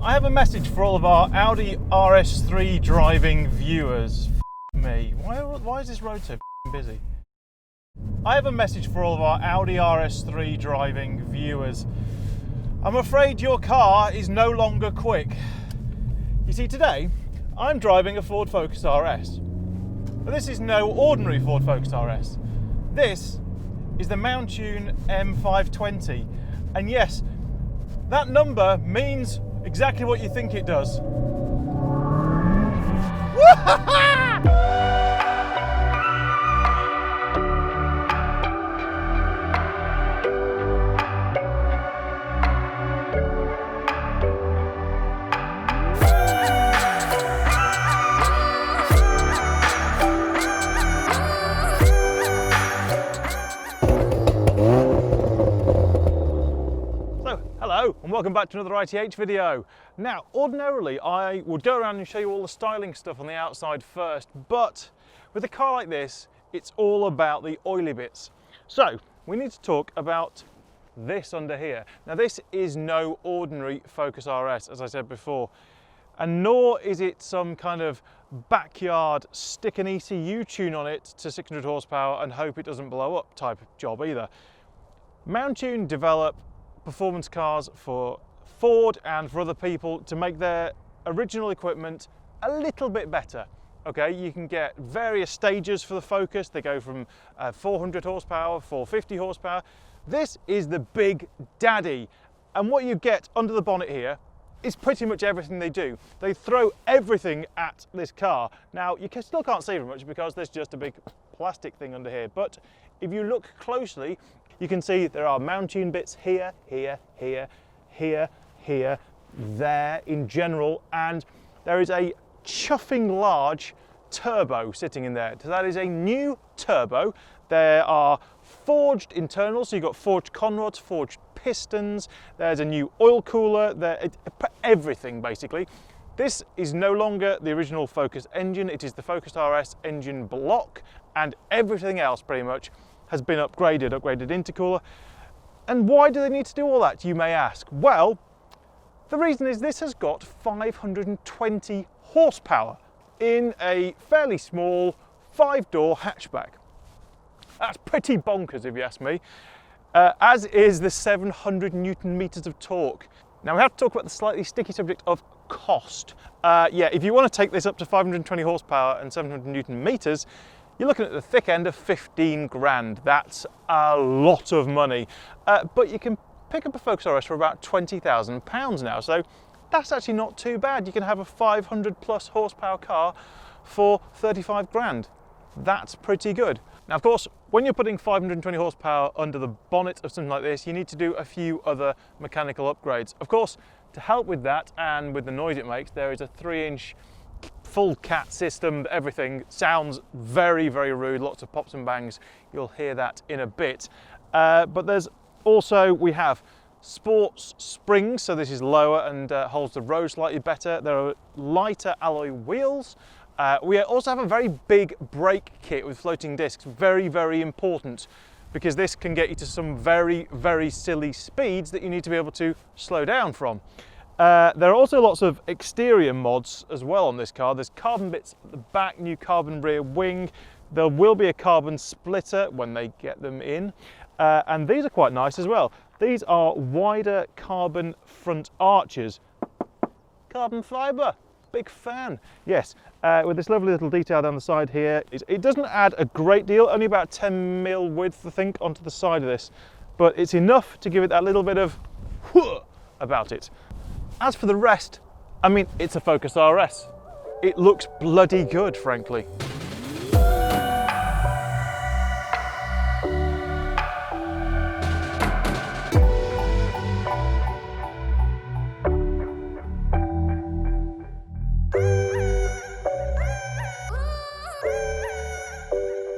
I have a message for all of our Audi RS3 driving viewers. Me. Why is this road so busy? I have a message for all of our Audi RS3 driving viewers. I'm afraid your car is no longer quick. You see, today I'm driving a Ford Focus RS. But this is no ordinary Ford Focus RS. This is the Mountune m520. And yes, that number means exactly what you think it does. Hello and welcome back to another ITH video. Now, ordinarily I would go around and show you all the styling stuff on the outside first, but with a car like this, it's all about the oily bits. So we need to talk about this under here. Now, this is no ordinary Focus RS, as I said before, and nor is it some kind of backyard stick an ECU tune on it to 600 horsepower and hope it doesn't blow up type of job either. Mountune develop performance cars for Ford and for other people to make their original equipment a little bit better. Okay, you can get various stages for the Focus. They go from 400 horsepower, 450 horsepower. This is the big daddy, and what you get under the bonnet here is pretty much everything they do. They throw everything at this car. Now, you still can't see very much because there's just a big plastic thing under here, but if you look closely, you can see there are Mountune bits here, here, here, here, here, there in general, and there is a chuffing large turbo sitting in there. So that is a new turbo. There are forged internals, so you've got forged conrods, forged pistons, there's a new oil cooler, everything basically. This is no longer the original Focus engine, it is the Focus RS engine block, and everything else pretty much has been upgraded intercooler. And why do they need to do all that, you may ask? Well, the reason is this has got 520 horsepower in a fairly small 5-door hatchback. That's pretty bonkers if you ask me, as is the 700 Newton meters of torque. Now we have to talk about the slightly sticky subject of cost. Yeah, if you want to take this up to 520 horsepower and 700 Newton meters, you're looking at the thick end of 15 grand. That's a lot of money. But you can pick up a Focus RS for about £20,000 now. So that's actually not too bad. You can have a 500 plus horsepower car for 35 grand. That's pretty good. Now, of course, when you're putting 520 horsepower under the bonnet of something like this, you need to do a few other mechanical upgrades. Of course, to help with that and with the noise it makes, there is a 3-inch full cat system. Everything sounds very, very rude, lots of pops and bangs. You'll hear that in a bit. But there's also, we have sports springs, so this is lower and holds the road slightly better. There are lighter alloy wheels. We also have a very big brake kit with floating discs, very, very important, because this can get you to some very, very silly speeds that you need to be able to slow down from. There are also lots of exterior mods as well on this car. There's carbon bits at the back, new carbon rear wing. There will be a carbon splitter when they get them in. And these are quite nice as well. These are wider carbon front arches. Carbon fibre, big fan. Yes, with this lovely little detail down the side here. It doesn't add a great deal, only about 10 mil width, I think, onto the side of this. But it's enough to give it that little bit of whoo about it. As for the rest, I mean, it's a Focus RS. It looks bloody good, frankly.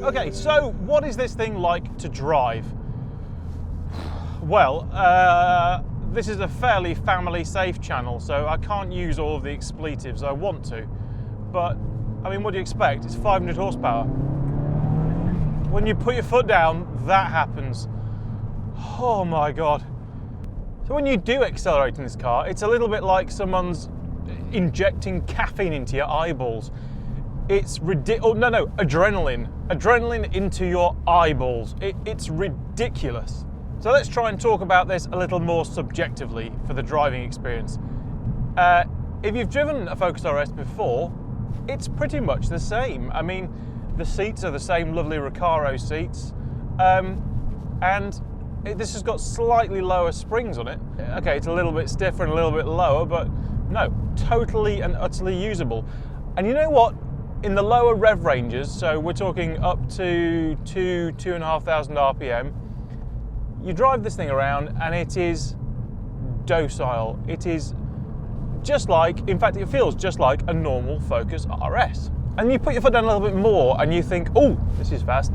Okay, so what is this thing like to drive? Well, this is a fairly family safe channel, so I can't use all of the expletives I want to. But, I mean, what do you expect? It's 500 horsepower. When you put your foot down, that happens. Oh my God. So when you do accelerate in this car, it's a little bit like someone's injecting caffeine into your eyeballs. It's ridiculous. Oh, no, adrenaline. Adrenaline into your eyeballs. It's ridiculous. So let's try and talk about this a little more subjectively for the driving experience. If you've driven a Focus RS before, it's pretty much the same. I mean, the seats are the same lovely Recaro seats, and this has got slightly lower springs on it. Okay, it's a little bit stiffer and a little bit lower, but no, totally and utterly usable. And you know what? In the lower rev ranges, so we're talking up to 2,500 RPM, you drive this thing around and it is docile. It is just like, in fact, it feels just like a normal Focus RS. And you put your foot down a little bit more and you think, oh, this is fast.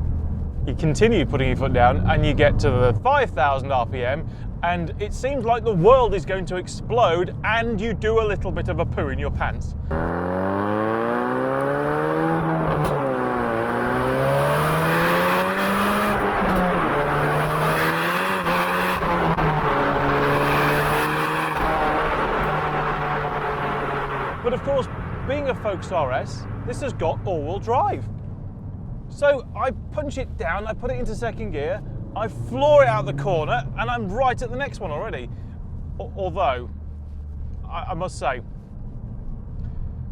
You continue putting your foot down and you get to the 5,000 RPM and it seems like the world is going to explode, and you do a little bit of a poo in your pants. But of course, being a Focus RS, this has got all-wheel drive. So I punch it down, I put it into second gear, I floor it out the corner, and I'm right at the next one already. Although, I must say,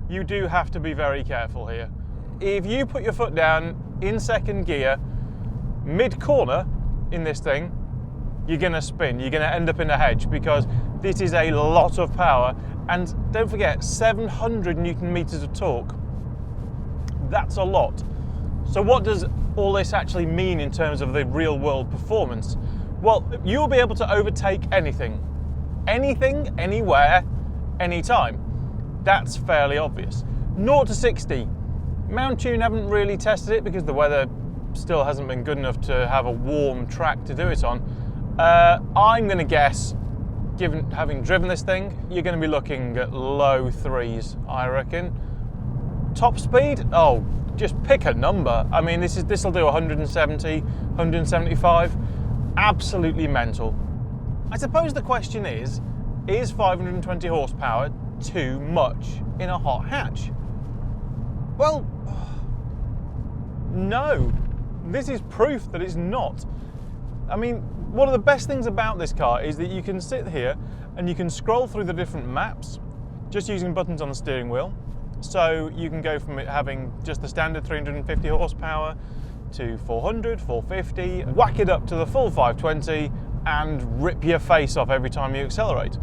you do have to be very careful here. If you put your foot down in second gear, mid-corner in this thing, you're gonna spin, you're gonna end up in a hedge, because this is a lot of power. And don't forget, 700 Newton meters of torque. That's a lot. So what does all this actually mean in terms of the real world performance? Well, you'll be able to overtake anything. Anything, anywhere, anytime. That's fairly obvious. 0 to 60. Mountune haven't really tested it because the weather still hasn't been good enough to have a warm track to do it on. I'm gonna guess, given having driven this thing, you're going to be looking at low 3s, I reckon. Top speed? Oh, just pick a number. I mean, this will do 170, 175. Absolutely mental. I suppose the question is 520 horsepower too much in a hot hatch? Well, no. This is proof that it's not. I mean, one of the best things about this car is that you can sit here and you can scroll through the different maps just using buttons on the steering wheel. So you can go from it having just the standard 350 horsepower to 400, 450, whack it up to the full 520 and rip your face off every time you accelerate.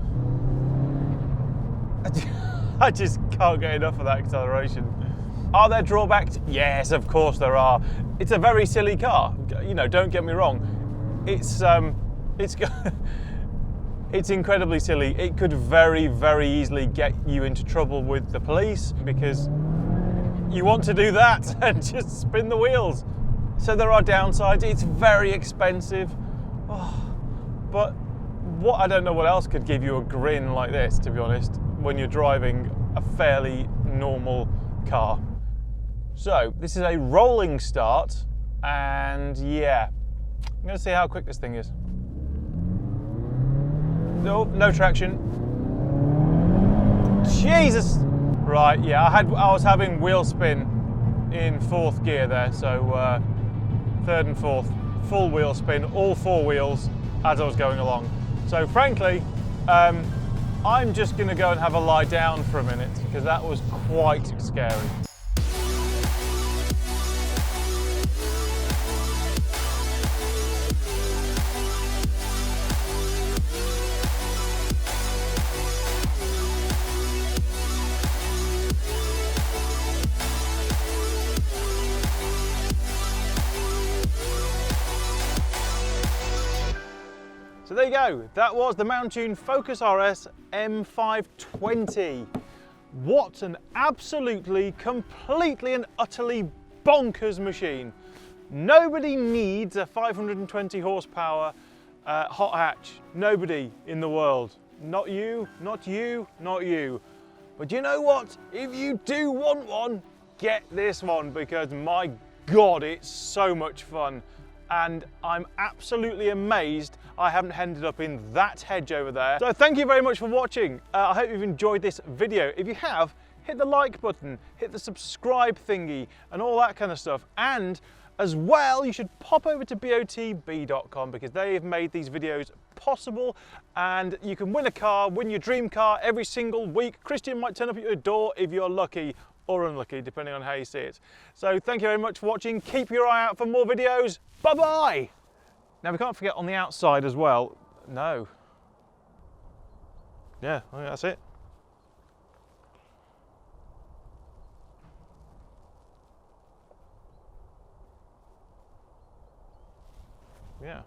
I just can't get enough of that acceleration. Are there drawbacks? Yes, of course there are. It's a very silly car, you know, don't get me wrong. It's incredibly silly. It could very, very easily get you into trouble with the police because you want to do that and just spin the wheels. So there are downsides. It's very expensive. Oh, but I don't know what else could give you a grin like this, to be honest, when you're driving a fairly normal car. So this is a rolling start, and yeah. I'm going to see how quick this thing is. No traction. Jesus! Right, yeah, I was having wheel spin in 4th gear there, so 3rd and 4th, full wheel spin, all 4 wheels as I was going along. So frankly, I'm just going to go and have a lie down for a minute because that was quite scary. So there you go, that was the Mountune Focus RS m520. What an absolutely, completely and utterly bonkers machine. Nobody needs a 520 horsepower hot hatch. Nobody in the world. Not you, not you, not you. But you know what? If you do want one, get this one because my God, it's so much fun. And I'm absolutely amazed. I haven't ended up in that hedge over there. So thank you very much for watching. I hope you've enjoyed this video. If you have, hit the like button, hit the subscribe thingy and all that kind of stuff. And as well, you should pop over to botb.com because they've made these videos possible, and you can win a car, win your dream car every single week. Christian might turn up at your door if you're lucky or unlucky, depending on how you see it. So thank you very much for watching. Keep your eye out for more videos. Bye-bye. Now we can't forget on the outside as well. No. Yeah, I think that's it. Yeah.